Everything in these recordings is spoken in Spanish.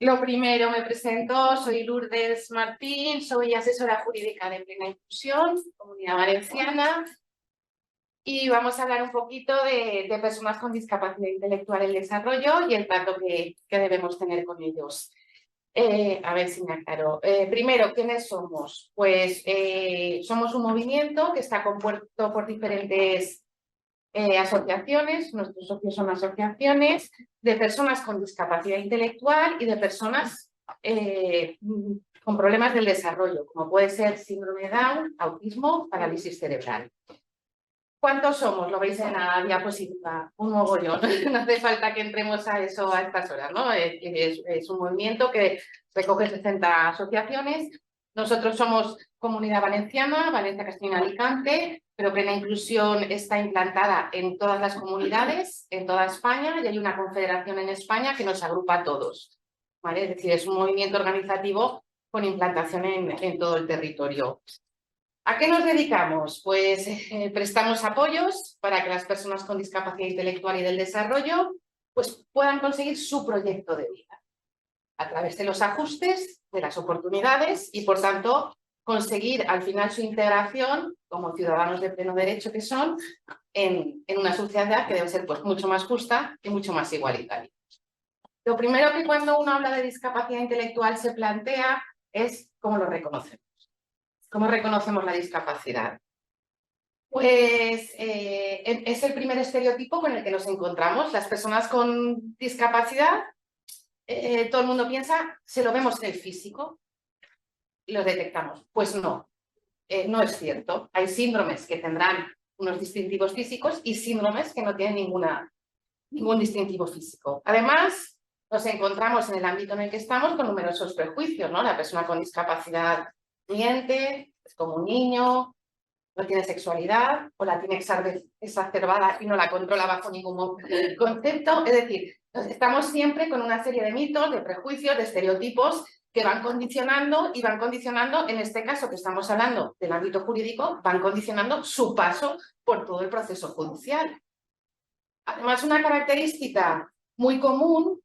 Lo primero, me presento, soy Lourdes Martín, soy asesora jurídica de Plena Inclusión, Comunidad Valenciana, y vamos a hablar un poquito de personas con discapacidad intelectual en desarrollo y el trato que debemos tener con ellos. A ver si me aclaro. Primero, ¿quiénes somos? Pues somos un movimiento que está compuesto por diferentes asociaciones, nuestros socios son asociaciones de personas con discapacidad intelectual y de personas con problemas del desarrollo, como puede ser síndrome de Down, autismo, parálisis cerebral. ¿Cuántos somos? Lo veis en la diapositiva, un mogollón. No hace falta que entremos a eso a estas horas, ¿no? Es un movimiento que recoge 60 asociaciones. Nosotros somos Comunidad Valenciana, Valencia, Castilla y Alicante, pero Plena Inclusión está implantada en todas las comunidades, en toda España, y hay una confederación en España que nos agrupa a todos, ¿vale? Es decir, es un movimiento organizativo con implantación en todo el territorio. ¿A qué nos dedicamos? Pues prestamos apoyos para que las personas con discapacidad intelectual y del desarrollo pues, puedan conseguir su proyecto de vida a través de los ajustes, de las oportunidades y, por tanto, conseguir al final su integración como ciudadanos de pleno derecho que son en una sociedad que debe ser pues, mucho más justa y mucho más igualitaria. Lo primero que cuando uno habla de discapacidad intelectual se plantea es cómo lo reconocemos. ¿Cómo reconocemos la discapacidad? Pues es el primer estereotipo con el que nos encontramos. Las personas con discapacidad, todo el mundo piensa, se lo vemos en el físico, lo detectamos. Pues no, no es cierto. Hay síndromes que tendrán unos distintivos físicos y síndromes que no tienen ningún distintivo físico. Además, nos encontramos en el ámbito en el que estamos con numerosos prejuicios, ¿no? La persona con discapacidad miente, es como un niño, no tiene sexualidad o la tiene exacerbada y no la controla bajo ningún concepto. Es decir, estamos siempre con una serie de mitos, de prejuicios, de estereotipos que van condicionando y van condicionando, en este caso que estamos hablando del ámbito jurídico, van condicionando su paso por todo el proceso judicial. Además, una característica muy común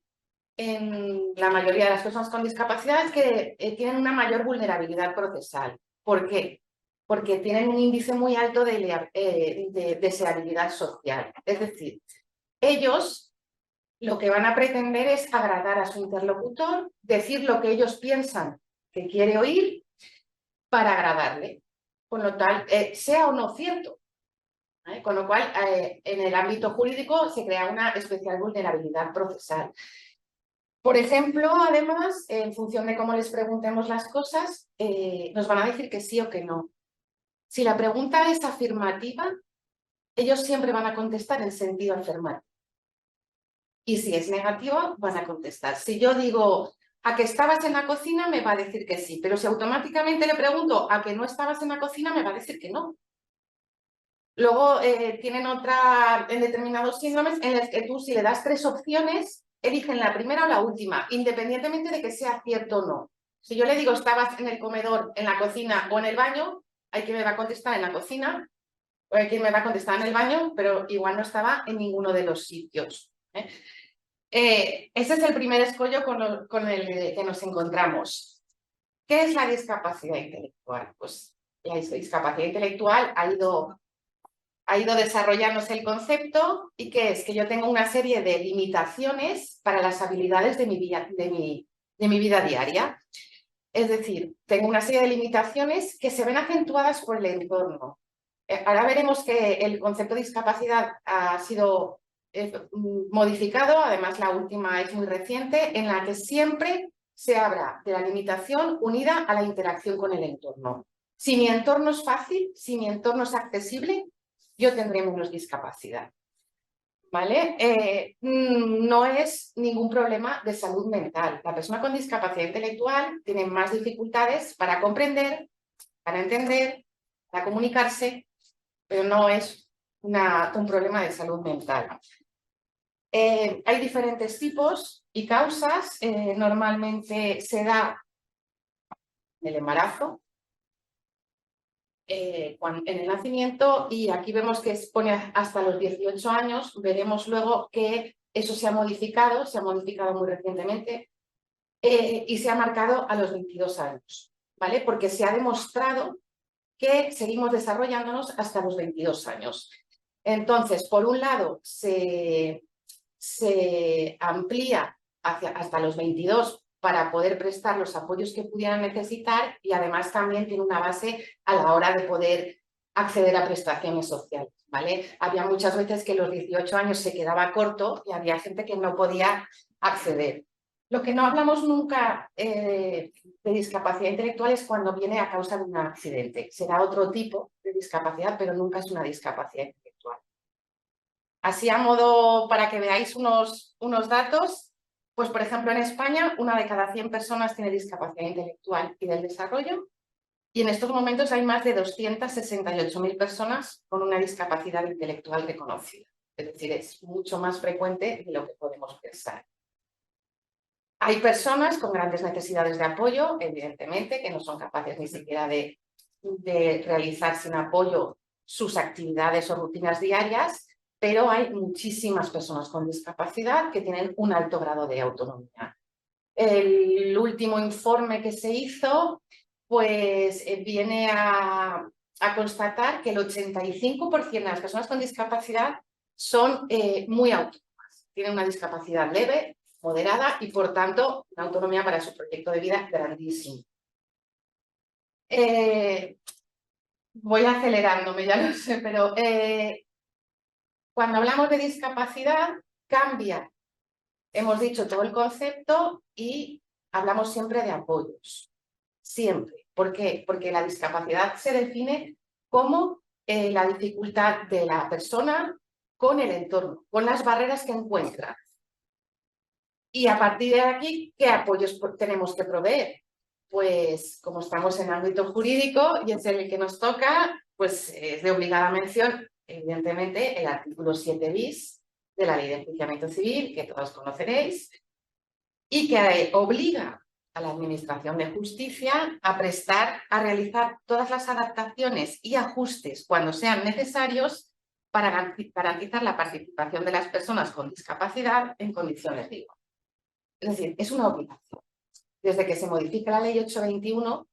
en la mayoría de las personas con discapacidad es que tienen una mayor vulnerabilidad procesal. ¿Por qué? Porque tienen un índice muy alto de deseabilidad social. Es decir, ellos lo que van a pretender es agradar a su interlocutor, decir lo que ellos piensan que quiere oír para agradarle. Con lo tal, sea o no cierto. Con lo cual, en el ámbito jurídico se crea una especial vulnerabilidad procesal. Por ejemplo, además, en función de cómo les preguntemos las cosas, nos van a decir que sí o que no. Si la pregunta es afirmativa, ellos siempre van a contestar en sentido afirmativo. Y si es negativa, van a contestar. Si yo digo, ¿a que estabas en la cocina? Me va a decir que sí. Pero si automáticamente le pregunto, ¿a que no estabas en la cocina? Me va a decir que no. Luego tienen otra, en determinados síndromes, en los que tú, si le das 3 opciones, eligen la primera o la última, independientemente de que sea cierto o no. Si yo le digo, estabas en el comedor, en la cocina o en el baño, hay quien me va a contestar en la cocina, o hay quien me va a contestar en el baño, pero igual no estaba en ninguno de los sitios. Ese es el primer escollo con el que nos encontramos. ¿Qué es la discapacidad intelectual? Pues la discapacidad intelectual ha ido desarrollándose el concepto y que es que yo tengo una serie de limitaciones para las habilidades de mi vida diaria. Es decir, tengo una serie de limitaciones que se ven acentuadas por el entorno. Ahora veremos que el concepto de discapacidad ha sido modificado, además la última es muy reciente, en la que siempre se habla de la limitación unida a la interacción con el entorno. Si mi entorno es fácil, si mi entorno es accesible, yo tendré menos discapacidad, ¿vale? No es ningún problema de salud mental. La persona con discapacidad intelectual tiene más dificultades para comprender, para entender, para comunicarse, pero no es un problema de salud mental. Hay diferentes tipos y causas. Normalmente se da en el embarazo, en el nacimiento, y aquí vemos que expone hasta los 18 años. Veremos luego que eso se ha modificado muy recientemente. y se ha marcado a los 22 años, ¿vale? Porque se ha demostrado que seguimos desarrollándonos hasta los 22 años. Entonces, por un lado, se amplía hasta los 22 para poder prestar los apoyos que pudieran necesitar y además también tiene una base a la hora de poder acceder a prestaciones sociales, ¿vale? Había muchas veces que los 18 años se quedaba corto y había gente que no podía acceder. Lo que no hablamos nunca de discapacidad intelectual es cuando viene a causa de un accidente. Será otro tipo de discapacidad, pero nunca es una discapacidad intelectual. Así a modo para que veáis unos datos, pues por ejemplo en España 1 de cada 100 personas tiene discapacidad intelectual y del desarrollo y en estos momentos hay más de 268.000 personas con una discapacidad intelectual reconocida. Es decir, es mucho más frecuente de lo que podemos pensar. Hay personas con grandes necesidades de apoyo, evidentemente, que no son capaces ni siquiera de realizar sin apoyo sus actividades o rutinas diarias, pero hay muchísimas personas con discapacidad que tienen un alto grado de autonomía. El último informe que se hizo, pues viene a constatar que el 85% de las personas con discapacidad son muy autónomas, tienen una discapacidad leve, moderada y, por tanto, una autonomía para su proyecto de vida grandísimo. Voy acelerándome, ya lo sé, pero cuando hablamos de discapacidad cambia, hemos dicho todo el concepto y hablamos siempre de apoyos, siempre. ¿Por qué? Porque la discapacidad se define como la dificultad de la persona con el entorno, con las barreras que encuentra. Y a partir de aquí, ¿qué apoyos tenemos que proveer? Pues como estamos en ámbito jurídico y es el que nos toca, pues es de obligada mención, evidentemente, el artículo 7 bis de la Ley de Enjuiciamiento Civil, que todos conoceréis, y que obliga a la Administración de Justicia a realizar todas las adaptaciones y ajustes cuando sean necesarios para garantizar la participación de las personas con discapacidad en condiciones de igualdad. Es decir, es una obligación. Desde que se modifica la Ley 821,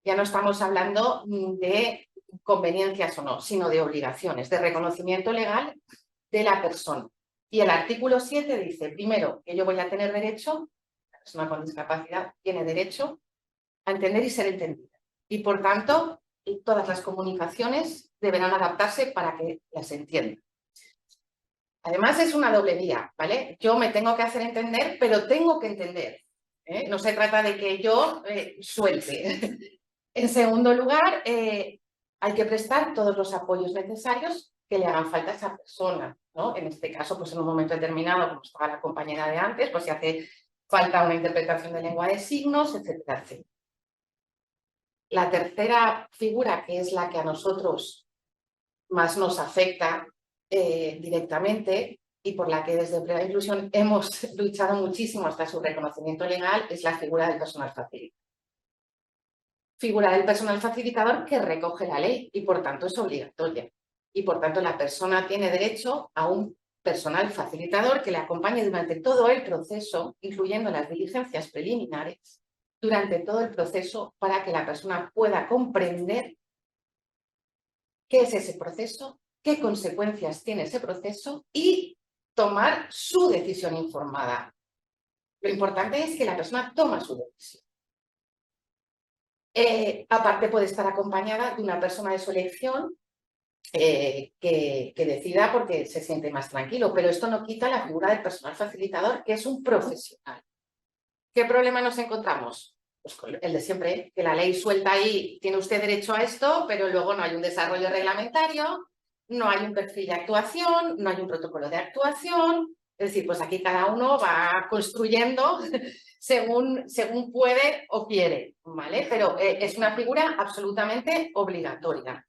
ya no estamos hablando de conveniencias o no, sino de obligaciones, de reconocimiento legal de la persona. Y el artículo 7 dice, primero, que yo voy a tener derecho, la persona con discapacidad tiene derecho a entender y ser entendida. Y por tanto, todas las comunicaciones deberán adaptarse para que las entiendan. Además, es una doble vía, ¿vale? Yo me tengo que hacer entender, pero tengo que entender. No se trata de que yo suelte. En segundo lugar, hay que prestar todos los apoyos necesarios que le hagan falta a esa persona, ¿no? En este caso, pues en un momento determinado, como estaba la compañera de antes, pues si hace falta una interpretación de lengua de signos, etcétera, etcétera. La tercera figura, que es la que a nosotros más nos afecta directamente y por la que desde Plena Inclusión hemos luchado muchísimo hasta su reconocimiento legal, es la figura del personal facilitador. Figura del personal facilitador que recoge la ley y por tanto es obligatoria. Y por tanto la persona tiene derecho a un personal facilitador que le acompañe durante todo el proceso, incluyendo las diligencias preliminares, durante todo el proceso para que la persona pueda comprender qué es ese proceso, qué consecuencias tiene ese proceso y tomar su decisión informada. Lo importante es que la persona toma su decisión. Aparte puede estar acompañada de una persona de su elección que decida porque se siente más tranquilo, pero esto no quita la figura del personal facilitador, que es un profesional. ¿Qué problema nos encontramos? Pues el de siempre, que la ley suelta ahí, tiene usted derecho a esto, pero luego no hay un desarrollo reglamentario, no hay un perfil de actuación, no hay un protocolo de actuación. Es decir, pues aquí cada uno va construyendo según puede o quiere, ¿vale? Pero es una figura absolutamente obligatoria.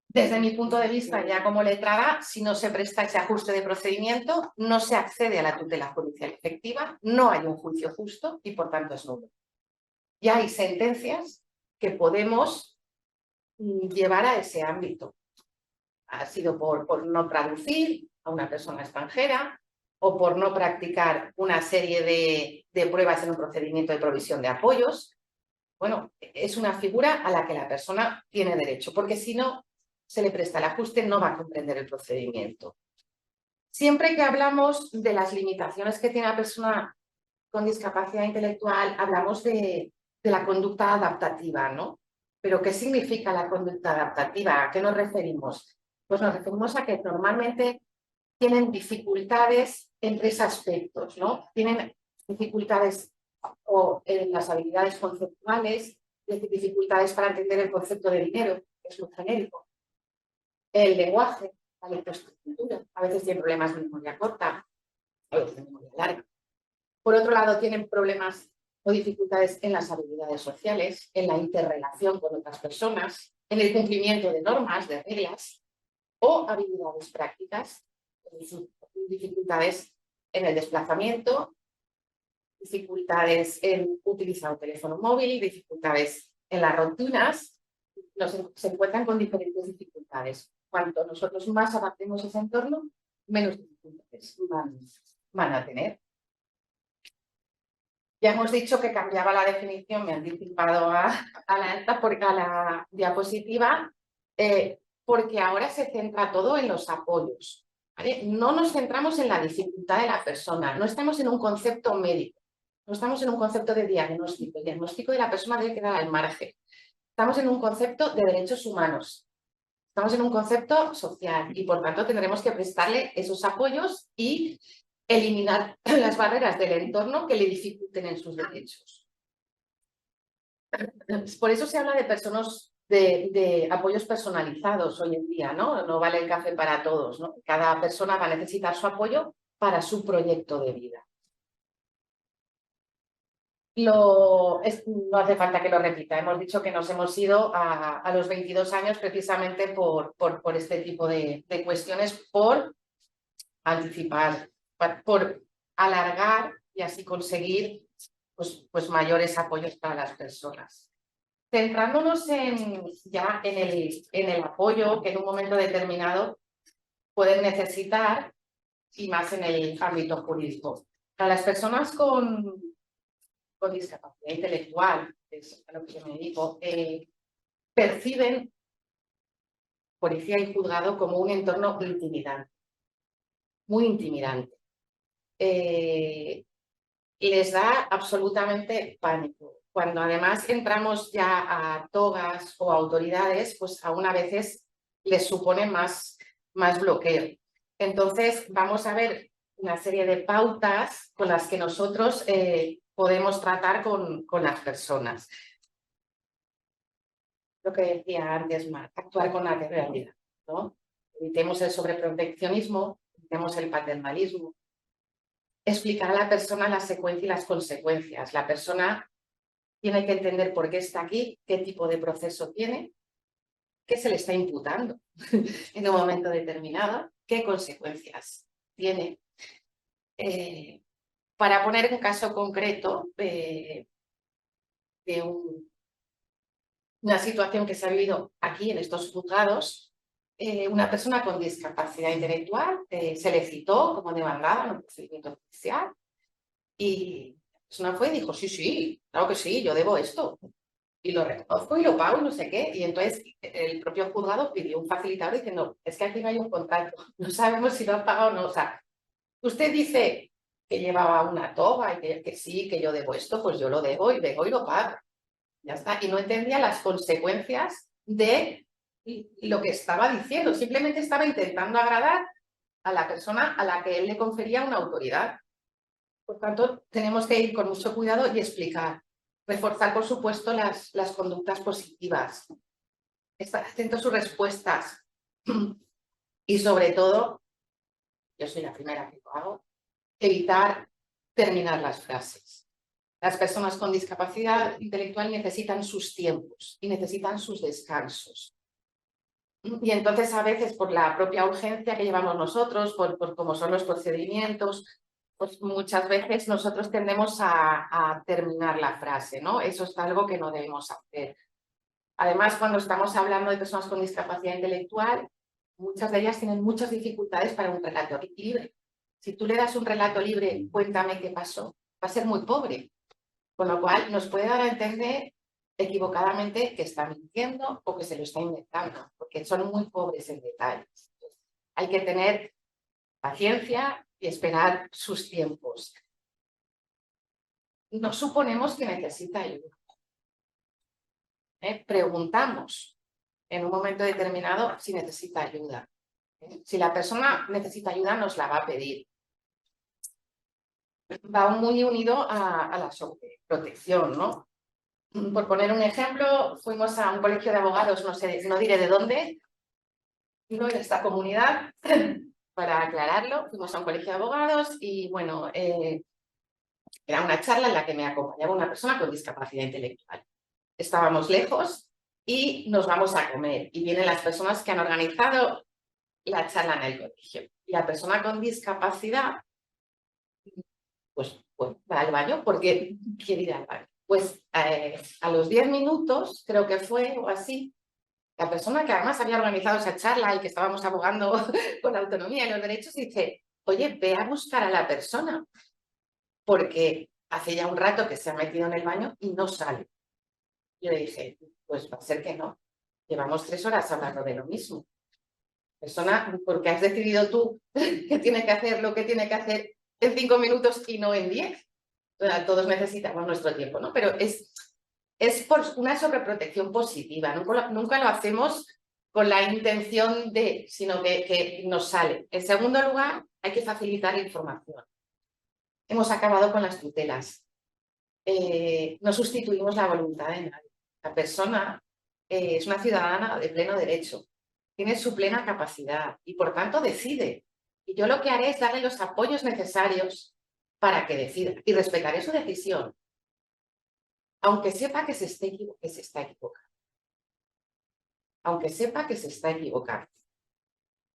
Desde mi punto de vista, ya como letrada, si no se presta ese ajuste de procedimiento, no se accede a la tutela judicial efectiva, no hay un juicio justo y por tanto es nulo. Ya hay sentencias que podemos llevar a ese ámbito. Ha sido por no traducir a una persona extranjera o por no practicar una serie de pruebas en un procedimiento de provisión de apoyos. Bueno, es una figura a la que la persona tiene derecho, porque si no se le presta el ajuste, no va a comprender el procedimiento. Siempre que hablamos de las limitaciones que tiene la persona con discapacidad intelectual, hablamos de la conducta adaptativa, ¿no? Pero ¿qué significa la conducta adaptativa? ¿A qué nos referimos? Pues nos referimos a que normalmente tienen dificultades en tres aspectos, ¿no? Tienen dificultades o en las habilidades conceptuales, dificultades para entender el concepto de dinero, que es muy genérico, el lenguaje, la lectoescritura, a veces tienen problemas de memoria corta, a veces de memoria larga. Por otro lado, tienen problemas o dificultades en las habilidades sociales, en la interrelación con otras personas, en el cumplimiento de normas, de reglas, o habilidades prácticas, dificultades en el desplazamiento, dificultades en utilizar un teléfono móvil, dificultades en las rutinas, se encuentran con diferentes dificultades. Cuanto nosotros más adaptemos ese entorno, menos dificultades van a tener. Ya hemos dicho que cambiaba la definición, me he anticipado a la diapositiva, porque ahora se centra todo en los apoyos, ¿vale? No nos centramos en la dificultad de la persona, no estamos en un concepto médico, no estamos en un concepto de diagnóstico. El diagnóstico de la persona debe quedar al margen. Estamos en un concepto de derechos humanos, estamos en un concepto social y por tanto tendremos que prestarle esos apoyos y eliminar las barreras del entorno que le dificulten en sus derechos. Por eso se habla de personas de apoyos personalizados hoy en día, ¿no? No vale el café para todos, ¿no? Cada persona va a necesitar su apoyo para su proyecto de vida. No hace falta que lo repita, hemos dicho que nos hemos ido a los 22 años precisamente por este tipo de cuestiones, por anticipar, por alargar y así conseguir pues mayores apoyos para las personas. Centrándonos ya en el apoyo que en un momento determinado pueden necesitar y más en el ámbito jurídico. Para las personas con discapacidad intelectual, que es a lo que yo me dedico, perciben policía y juzgado como un entorno intimidante, muy intimidante. Les da absolutamente pánico. Cuando además entramos ya a togas o autoridades, pues aún a veces les supone más bloqueo. Entonces vamos a ver una serie de pautas con las que nosotros podemos tratar con las personas. Lo que decía antes, actuar con la realidad, ¿no? Evitemos el sobreproteccionismo, evitemos el paternalismo. Explicar a la persona la secuencia y las consecuencias. La persona tiene que entender por qué está aquí, qué tipo de proceso tiene, qué se le está imputando en un momento determinado, qué consecuencias tiene. Para poner un caso concreto de una situación que se ha vivido aquí en estos juzgados, una persona con discapacidad intelectual se le citó como demandada en un procedimiento judicial y la persona fue y dijo, sí, claro que sí, yo debo esto y lo reconozco y lo pago y no sé qué. Y entonces el propio juzgado pidió un facilitador diciendo, es que aquí no hay un contrato, no sabemos si lo ha pagado o no. O sea, usted dice que llevaba una toga y que sí, que yo debo esto, pues yo lo debo y vengo y lo pago. Ya está. Y no entendía las consecuencias de lo que estaba diciendo. Simplemente estaba intentando agradar a la persona a la que él le confería una autoridad. Por tanto, tenemos que ir con mucho cuidado y explicar. Reforzar, por supuesto, las conductas positivas. Estar atentos a sus respuestas. Y sobre todo, yo soy la primera que lo hago, evitar terminar las frases. Las personas con discapacidad intelectual necesitan sus tiempos y necesitan sus descansos. Y entonces a veces por la propia urgencia que llevamos nosotros, por cómo son los procedimientos, pues muchas veces nosotros tendemos a terminar la frase, ¿no? Eso es algo que no debemos hacer. Además, cuando estamos hablando de personas con discapacidad intelectual, muchas de ellas tienen muchas dificultades para un relato libre. Si tú le das un relato libre, cuéntame qué pasó, va a ser muy pobre, con lo cual nos puede dar a entender equivocadamente que está mintiendo o que se lo está inventando, porque son muy pobres en detalles. Hay que tener paciencia y esperar sus tiempos. No suponemos que necesita ayuda. Preguntamos en un momento determinado si necesita ayuda. Si la persona necesita ayuda, nos la va a pedir. Va muy unido a la sobreprotección, ¿no? Por poner un ejemplo, fuimos a un colegio de abogados, no diré de dónde, no en esta comunidad, para aclararlo, fuimos a un colegio de abogados y bueno, era una charla en la que me acompañaba una persona con discapacidad intelectual. Estábamos lejos y nos vamos a comer y vienen las personas que han organizado la charla en el colegio. Y la persona con discapacidad, pues va al baño porque quiere ir al baño. Pues a los 10 minutos, creo que fue o así, la persona que además había organizado esa charla y que estábamos abogando con la autonomía y los derechos, dice, oye, ve a buscar a la persona, porque hace ya un rato que se ha metido en el baño y no sale. Yo le dije, pues va a ser que no. Llevamos 3 horas hablando de lo mismo. Persona, porque has decidido tú que tiene que hacer lo que tiene que hacer en 5 minutos y no en 10. Todos necesitamos nuestro tiempo, ¿no? Pero es por una sobreprotección positiva. Nunca lo hacemos con la intención de, sino que nos sale. En segundo lugar, hay que facilitar la información. Hemos acabado con las tutelas. No sustituimos la voluntad de nadie. La persona es una ciudadana de pleno derecho, tiene su plena capacidad y por tanto decide. Y yo lo que haré es darle los apoyos necesarios para que decida y respetaré su decisión, aunque sepa que se está equivocando. Aunque sepa que se está equivocando.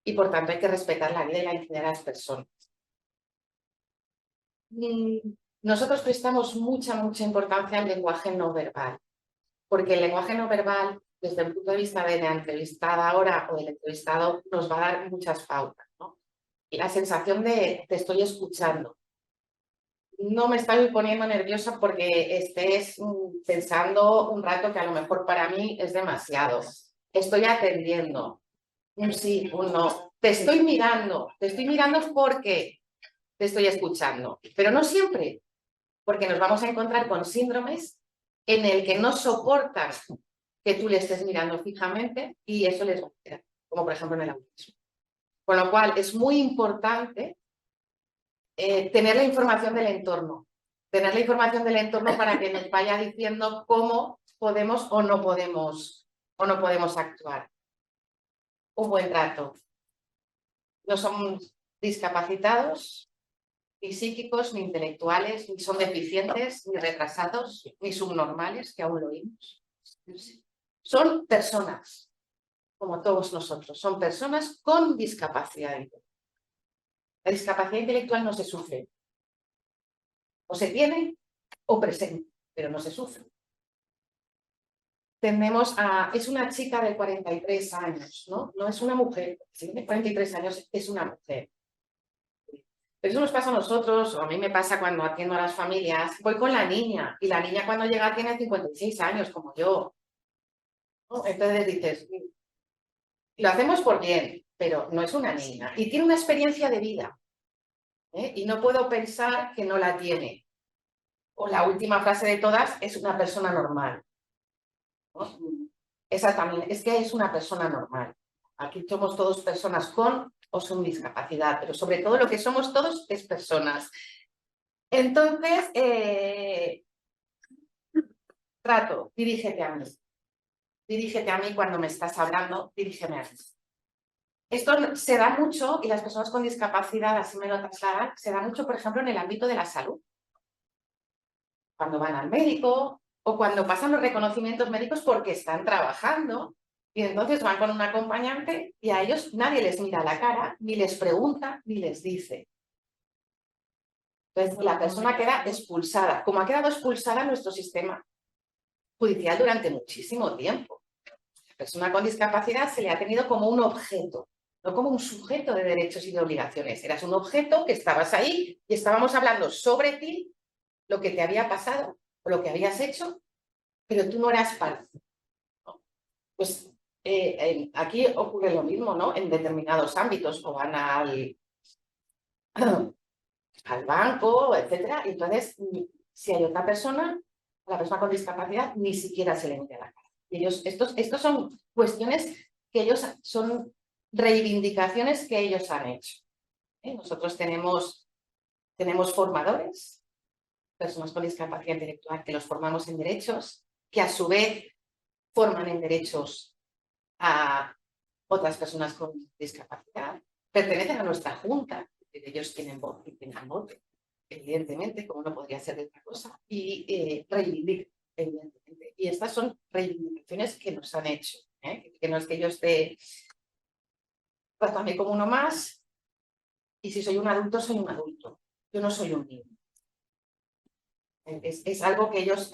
Y por tanto hay que respetar la vida y la intimidad de las personas. Nosotros prestamos mucha importancia al lenguaje no verbal, porque el lenguaje no verbal, desde el punto de vista de la entrevistada ahora o del entrevistado, nos va a dar muchas pautas, ¿no? Y la sensación de te estoy escuchando. No me estoy poniendo nerviosa porque estés pensando un rato que a lo mejor para mí es demasiado. Estoy atendiendo. Un sí, un no. Te estoy mirando porque te estoy escuchando. Pero no siempre, porque nos vamos a encontrar con síndromes en el que no soportan que tú le estés mirando fijamente y eso les va a quedar, como por ejemplo en el autismo. Con lo cual es muy importante tener la información del entorno. Tener la información del entorno para que nos vaya diciendo cómo podemos o no podemos actuar. Un buen trato. No son discapacitados, ni psíquicos, ni intelectuales, ni son deficientes, ni retrasados, ni subnormales, que aún lo oímos. Son personas, como todos nosotros. Son personas con discapacidad intelectual. La discapacidad intelectual no se sufre. O se tiene o presente, pero no se sufre. Es una chica de 43 años, ¿no? No es una mujer. Si tiene 43 años, es una mujer. Pero eso nos pasa a nosotros, o a mí me pasa cuando atiendo a las familias. Voy con la niña, y la niña cuando llega tiene 56 años, como yo, ¿no? Entonces dices, lo hacemos por bien, pero no es una niña. Y tiene una experiencia de vida, y no puedo pensar que no la tiene. O la última frase de todas, es una persona normal, ¿no? Esa también, es que es una persona normal. Aquí somos todos personas con o sin discapacidad, pero sobre todo lo que somos todos es personas. Entonces, trato, dirígete a mí. Dirígete a mí cuando me estás hablando, dirígeme a mí. Esto se da mucho, y las personas con discapacidad, así me lo trasladan, se da mucho, por ejemplo, en el ámbito de la salud. Cuando van al médico o cuando pasan los reconocimientos médicos porque están trabajando y entonces van con un acompañante y a ellos nadie les mira la cara, ni les pregunta, ni les dice. Entonces la persona queda expulsada, como ha quedado expulsada nuestro sistema judicial durante muchísimo tiempo. La persona con discapacidad se le ha tenido como un objeto, no como un sujeto de derechos y de obligaciones. Eras un objeto que estabas ahí y estábamos hablando sobre ti lo que te había pasado o lo que habías hecho, pero tú no eras parte, ¿no? Pues aquí ocurre lo mismo, ¿no? En determinados ámbitos, o van al banco, etcétera, y entonces, si hay otra persona, la persona con discapacidad, ni siquiera se le mete a la cara. Y ellos, estos son cuestiones que ellos, son reivindicaciones que ellos han hecho. Nosotros tenemos formadores, personas con discapacidad intelectual, que los formamos en derechos, que a su vez forman en derechos a otras personas con discapacidad, pertenecen a nuestra junta, ellos tienen voz y tienen voto, evidentemente, como no podría ser de otra cosa, y reivindican, evidentemente. Y estas son reivindicaciones que nos han hecho, que no es que yo esté tratándome como uno más, y si soy un adulto, soy un adulto. Yo no soy un niño. Es algo que ellos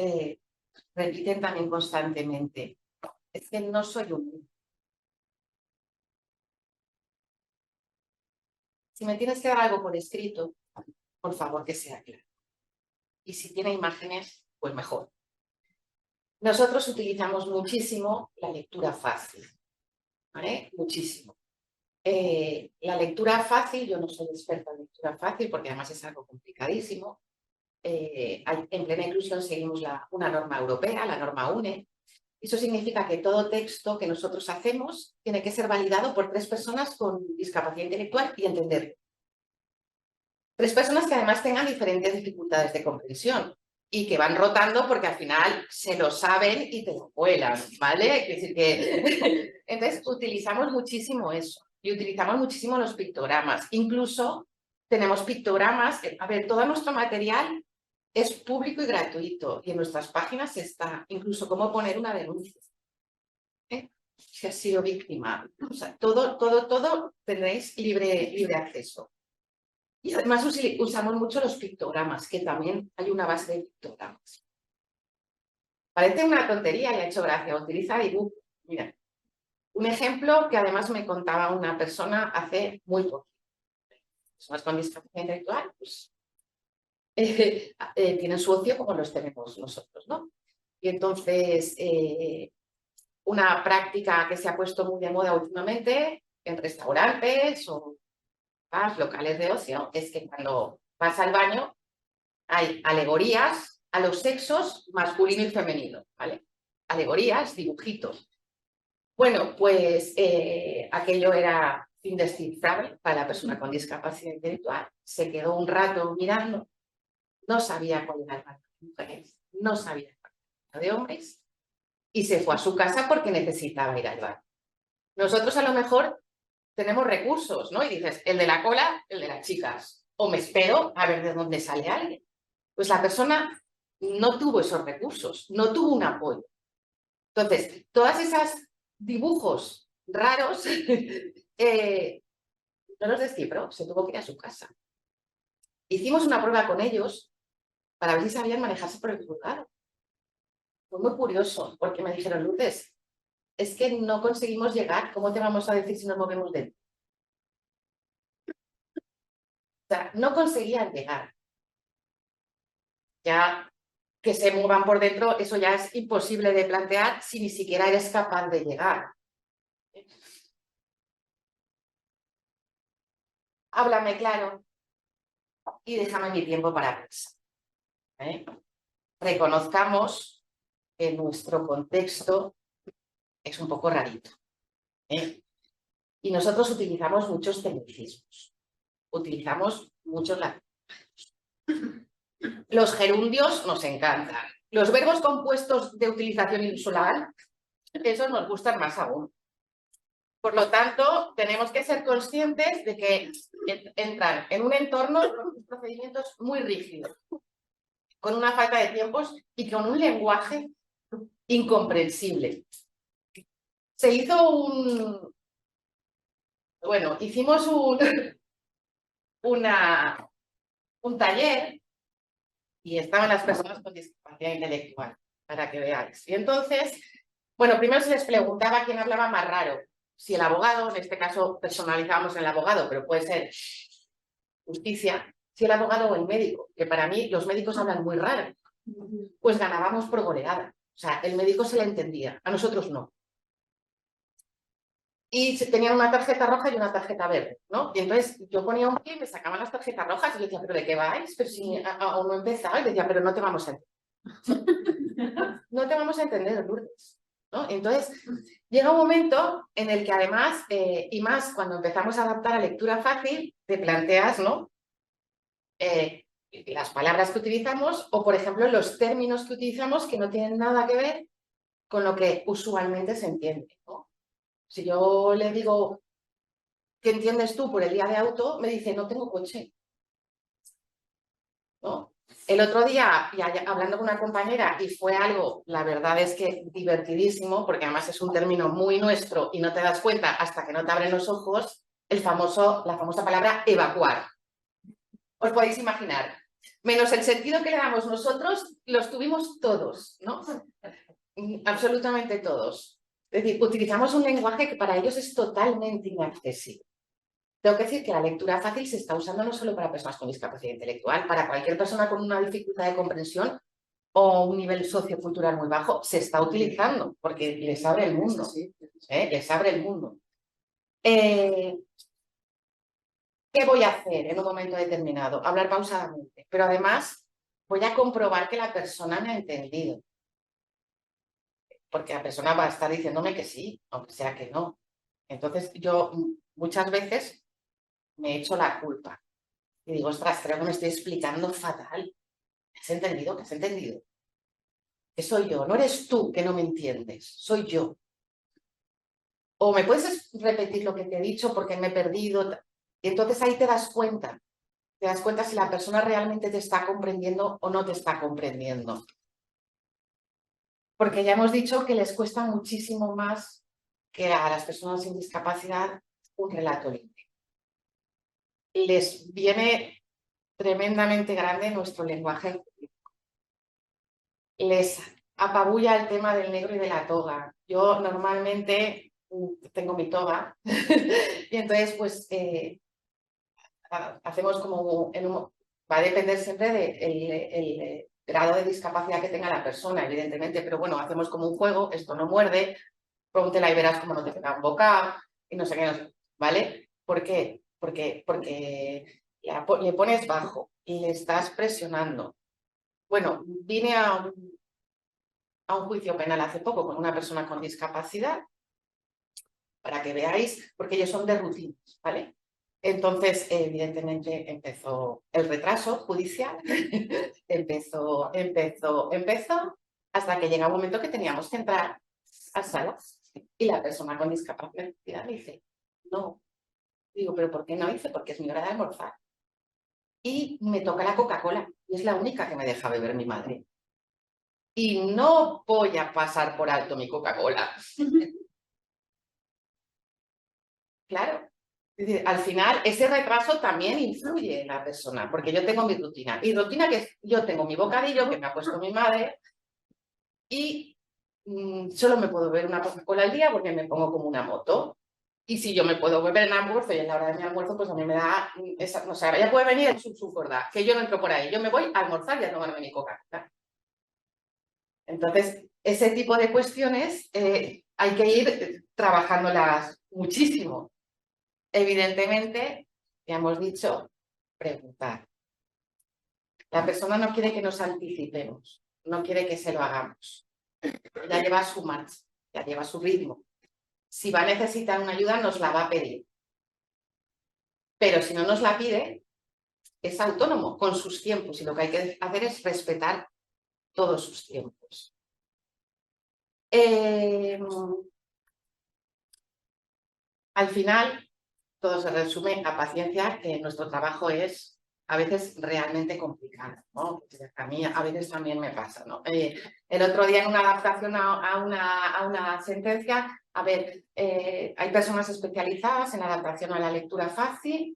repiten también constantemente. Es que no soy un niño. Si me tienes que dar algo por escrito, por favor que sea claro. Y si tiene imágenes, pues mejor. Nosotros utilizamos muchísimo la lectura fácil, ¿vale? Muchísimo. La lectura fácil, yo no soy experta en lectura fácil porque además es algo complicadísimo. En plena inclusión seguimos una norma europea, la norma UNE. Eso significa que todo texto que nosotros hacemos tiene que ser validado por 3 personas con discapacidad intelectual y entenderlo. 3 personas que además tengan diferentes dificultades de comprensión y que van rotando porque al final se lo saben y te lo vuelan, ¿vale? Es decir que... Entonces utilizamos muchísimo eso y utilizamos muchísimo los pictogramas. Incluso tenemos pictogramas, a ver, todo nuestro material es público y gratuito y en nuestras páginas está incluso cómo poner una denuncia. Si has sido víctima, o sea, todo tendréis libre acceso. Y además usamos mucho los pictogramas, que también hay una base de pictogramas. Parece una tontería y ha hecho gracia, utiliza dibujo. Mira, un ejemplo que además me contaba una persona hace muy poco. Personas con discapacidad intelectual, pues, tienen su ocio como los tenemos nosotros, ¿no? Y entonces, una práctica que se ha puesto muy de moda últimamente en restaurantes o locales de ocio es que cuando vas al baño hay alegorías a los sexos masculino y femenino, ¿vale? Alegorías, dibujitos. Bueno, pues aquello era indescifrable para la persona con discapacidad intelectual. Se quedó un rato mirando, no sabía cuál era el baño de mujeres, no sabía cuál era el baño de hombres y se fue a su casa porque necesitaba ir al baño. Nosotros a lo mejor tenemos recursos, ¿no? Y dices, el de la cola, el de las chicas. O me espero a ver de dónde sale alguien. Pues la persona no tuvo esos recursos, no tuvo un apoyo. Entonces, todas esas dibujos raros no los descifró, se tuvo que ir a su casa. Hicimos una prueba con ellos para ver si sabían manejarse por el juzgado. Fue muy curioso, porque me dijeron, Lourdes, es que no conseguimos llegar, ¿cómo te vamos a decir si nos movemos dentro? O sea, no conseguían llegar. Ya que se muevan por dentro, eso ya es imposible de plantear si ni siquiera eres capaz de llegar. Háblame claro y déjame mi tiempo para pensar. Reconozcamos que nuestro contexto es un poco rarito. Y nosotros utilizamos muchos tecnicismos. Utilizamos muchos latinos. Los gerundios nos encantan. Los verbos compuestos de utilización inusual, esos nos gustan más aún. Por lo tanto, tenemos que ser conscientes de que entran en un entorno con procedimientos muy rígidos, con una falta de tiempos y con un lenguaje incomprensible. Se hizo hicimos un taller y estaban las personas con discapacidad intelectual, para que veáis. Y entonces, bueno, primero se les preguntaba quién hablaba más raro. Si el abogado, en este caso personalizamos en el abogado, pero puede ser justicia, si el abogado o el médico, que para mí los médicos hablan muy raro, pues ganábamos por goleada. O sea, el médico se la entendía, a nosotros no. Y tenían una tarjeta roja y una tarjeta verde, ¿no? Y entonces yo ponía un pie y me sacaban las tarjetas rojas y yo decía, ¿pero de qué vais? Pero si aún no he empezado. Y decía, pero no te vamos a entender. No te vamos a entender, Lourdes, ¿no? Entonces llega un momento en el que además, y más cuando empezamos a adaptar a lectura fácil, te planteas, ¿no? Las palabras que utilizamos o, por ejemplo, los términos que utilizamos que no tienen nada que ver con lo que usualmente se entiende, ¿no? Si yo le digo, ¿qué entiendes tú por el día de auto? Me dice, no tengo coche, ¿no? El otro día, hablando con una compañera, y fue algo, la verdad es que divertidísimo, porque además es un término muy nuestro y no te das cuenta hasta que no te abren los ojos, la famosa palabra evacuar. Os podéis imaginar, menos el sentido que le damos nosotros, los tuvimos todos, ¿no? Absolutamente todos. Es decir, utilizamos un lenguaje que para ellos es totalmente inaccesible. Tengo que decir que la lectura fácil se está usando no solo para personas con discapacidad intelectual, para cualquier persona con una dificultad de comprensión o un nivel sociocultural muy bajo, se está utilizando porque les abre el mundo. Les abre el mundo. ¿Qué voy a hacer en un momento determinado? Hablar pausadamente, pero además voy a comprobar que la persona me ha entendido. Porque la persona va a estar diciéndome que sí, aunque sea que no. Entonces yo muchas veces me echo la culpa y digo, ostras, creo que me estoy explicando fatal. ¿Has entendido? ¿Qué has entendido? Que soy yo, no eres tú que no me entiendes, soy yo. O me puedes repetir lo que te he dicho porque me he perdido. Y entonces ahí te das cuenta si la persona realmente te está comprendiendo o no te está comprendiendo. Porque ya hemos dicho que les cuesta muchísimo más que a las personas sin discapacidad un relato libre. Les viene tremendamente grande nuestro lenguaje. Les apabulla el tema del negro y de la toga. Yo normalmente tengo mi toga y entonces pues hacemos como va a depender siempre del grado de discapacidad que tenga la persona, evidentemente, pero bueno, hacemos como un juego, esto no muerde, póntela y verás cómo no te queda un bocado y no sé qué, no sé, ¿vale? ¿Por qué? Porque le pones bajo y le estás presionando. Bueno, vine a un juicio penal hace poco con una persona con discapacidad para que veáis, porque ellos son de rutinas, ¿vale? Entonces, evidentemente, empezó el retraso judicial, empezó, hasta que llega un momento que teníamos que entrar a salas y la persona con discapacidad me dice, no. Digo, ¿pero por qué no? Dice, porque es mi hora de almorzar. Y me toca la Coca-Cola, y es la única que me deja beber mi madre. Y no voy a pasar por alto mi Coca-Cola. Claro. Es decir, al final, ese retraso también influye en la persona, porque yo tengo mi rutina. Mi rutina que es, yo tengo mi bocadillo que me ha puesto mi madre y solo me puedo beber una Coca-Cola al día porque me pongo como una moto. Y si yo me puedo beber en almuerzo y en la hora de mi almuerzo, pues a mí me da esa, o sea, ya puede venir el gorda, que yo no entro por ahí. Yo me voy a almorzar y a tomarme mi Coca-Cola. Entonces, ese tipo de cuestiones hay que ir trabajándolas muchísimo. Evidentemente, ya hemos dicho, preguntar. La persona no quiere que nos anticipemos, no quiere que se lo hagamos. Ya lleva su marcha, ya lleva su ritmo. Si va a necesitar una ayuda, nos la va a pedir. Pero si no nos la pide, es autónomo con sus tiempos y lo que hay que hacer es respetar todos sus tiempos. Al final, todo se resume a paciencia, que nuestro trabajo es a veces realmente complicado, ¿no? A mí a veces también me pasa, ¿no? El otro día en una adaptación a una sentencia, a ver, hay personas especializadas en adaptación a la lectura fácil.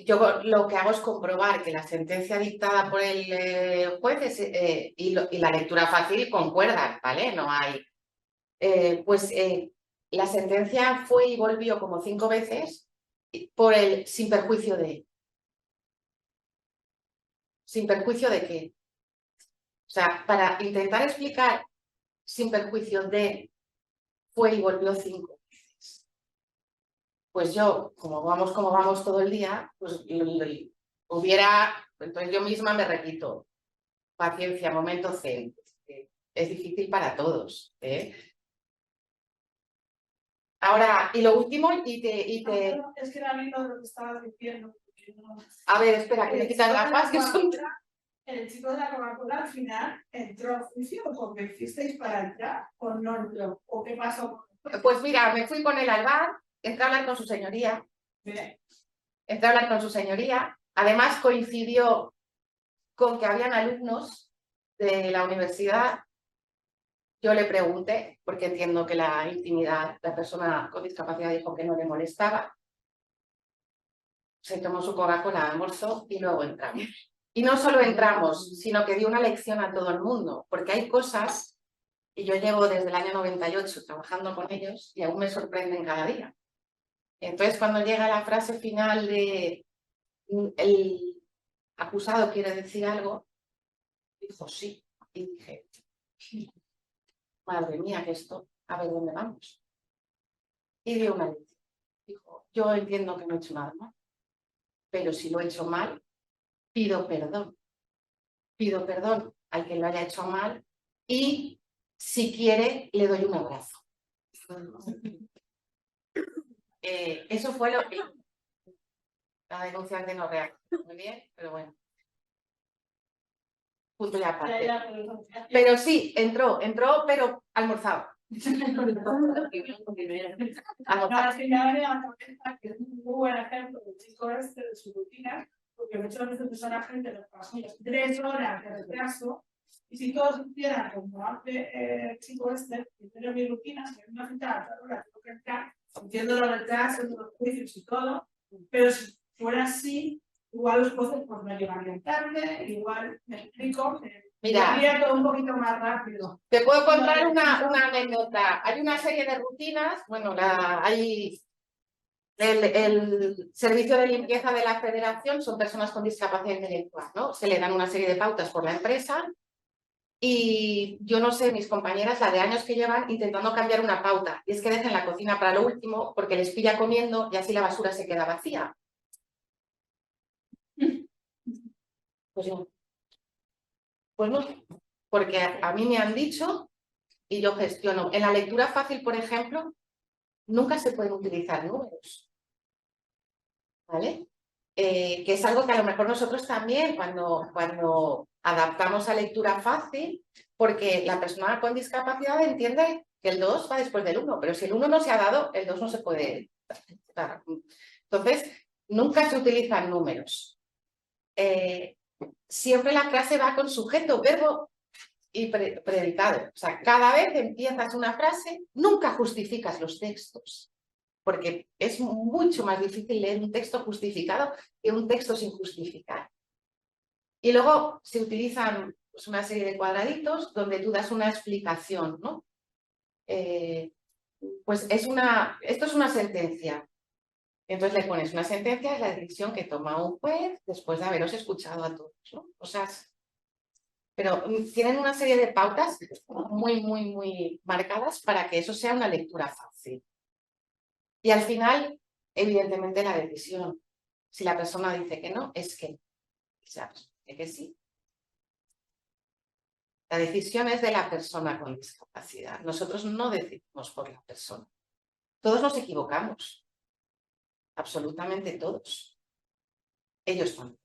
Yo lo que hago es comprobar que la sentencia dictada por el juez y la lectura fácil concuerdan, ¿vale? No hay... la sentencia fue y volvió como 5 veces sin perjuicio de... ¿Sin perjuicio de qué? O sea, para intentar explicar sin perjuicio de fue y volvió 5 veces. Pues yo, como vamos todo el día, pues entonces yo misma me repito, paciencia, momento zen. Es difícil para todos, ¿eh? Ahora, y lo último, Es que era lindo lo que estabas diciendo. A ver, espera, que me quitas gafas, que son... El chico de la Coca-Cola al final entró a juicio o convencisteis para entrar o no entró. ¿O qué pasó? Pues mira, me fui con él al bar, entré a hablar con su señoría. Bien. Entré a hablar con su señoría. Además coincidió con que habían alumnos de la universidad. Yo le pregunté, porque entiendo que la intimidad, la persona con discapacidad dijo que no le molestaba. Se tomó su Coca-Cola, almorzó y luego entramos. Y no solo entramos, sino que dio una lección a todo el mundo, porque hay cosas, y yo llevo desde el año 98 trabajando con ellos y aún me sorprenden cada día. Entonces, cuando llega la frase final de el acusado quiere decir algo, dijo sí. Y dije, madre mía, que esto, a ver dónde vamos. Y dio una lección. Dijo, yo entiendo que no he hecho nada mal, pero si lo he hecho mal, pido perdón. Pido perdón al que lo haya hecho mal y, si quiere, le doy un abrazo. Eso fue lo que... La denunciante no reaccionó muy bien, pero bueno. Punto y aparte. Pero sí, entró, pero almorzaba. No, es que ya venía a la cabeza que es un muy buen ejemplo del chico este de su rutina, porque muchas veces son gente de las 3 horas de retraso, y si todos hicieran como hace el chico este, que tiene mi rutina, si hay una cita a la hora tengo que entrar, entiendo los retrasos, los juicios y todo, pero si fuera así, igual los jueces pues me llevarían tarde, igual me explico, Mira, iría todo un poquito más rápido. Te puedo contar una anécdota. Hay una serie de rutinas, bueno, hay el servicio de limpieza de la federación, son personas con discapacidad intelectual, ¿no? Se le dan una serie de pautas por la empresa y yo no sé, mis compañeras, la de años que llevan intentando cambiar una pauta, y es que dejan la cocina para lo último porque les pilla comiendo y así la basura se queda vacía. Pues no. Pues no, porque a mí me han dicho y yo gestiono. En la lectura fácil, por ejemplo, nunca se pueden utilizar números, ¿vale? Que es algo que a lo mejor nosotros también cuando adaptamos a lectura fácil, porque la persona con discapacidad entiende que el 2 va después del 1, pero si el 1 no se ha dado, el 2 no se puede dar. Entonces, nunca se utilizan números. Siempre la frase va con sujeto, verbo y predicado. O sea, cada vez que empiezas una frase, nunca justificas los textos, porque es mucho más difícil leer un texto justificado que un texto sin justificar. Y luego se utilizan pues, una serie de cuadraditos donde tú das una explicación, ¿no? Pues esto es una sentencia. Entonces le pones una sentencia, es la decisión que toma un juez después de haberos escuchado a todos, ¿no? Cosas... Pero tienen una serie de pautas muy marcadas para que eso sea una lectura fácil. Y al final, evidentemente, la decisión. Si la persona dice que no, es que. ¿Sabes? Es que sí. La decisión es de la persona con discapacidad. Nosotros no decidimos por la persona. Todos nos equivocamos. Absolutamente todos. Ellos también.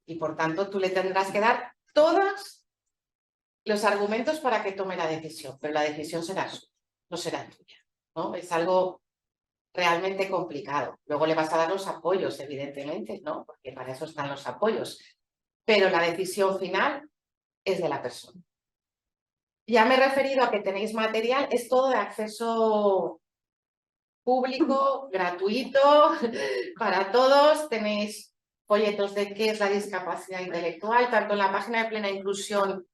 Y por tanto, tú le tendrás que dar todos los argumentos para que tome la decisión, pero la decisión será suya, no será tuya, ¿no? Es algo realmente complicado. Luego le vas a dar los apoyos, evidentemente, ¿no? Porque para eso están los apoyos. Pero la decisión final es de la persona. Ya me he referido a que tenéis material, es todo de acceso público, gratuito, para todos. Tenéis folletos de qué es la discapacidad intelectual, tanto en la página de Plena Inclusión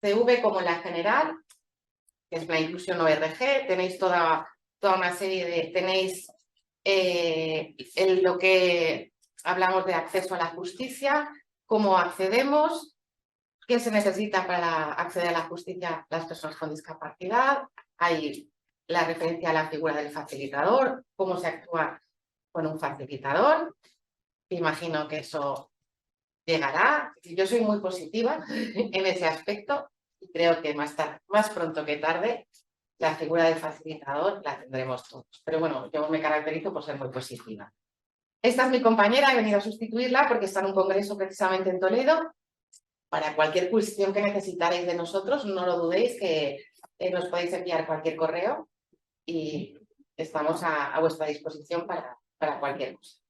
CV como en la general, que es la inclusión ORG, tenéis toda una serie de... Tenéis en lo que hablamos de acceso a la justicia, cómo accedemos, qué se necesita para acceder a la justicia las personas con discapacidad. Hay la referencia a la figura del facilitador, cómo se actúa con un facilitador. Imagino que eso llegará. Yo soy muy positiva en ese aspecto y creo que más pronto que tarde la figura del facilitador la tendremos todos. Pero bueno, yo me caracterizo por ser muy positiva. Esta es mi compañera, he venido a sustituirla porque está en un congreso precisamente en Toledo. Para cualquier cuestión que necesitaréis de nosotros, no lo dudéis, que nos podéis enviar cualquier correo y estamos a vuestra disposición para cualquier cosa.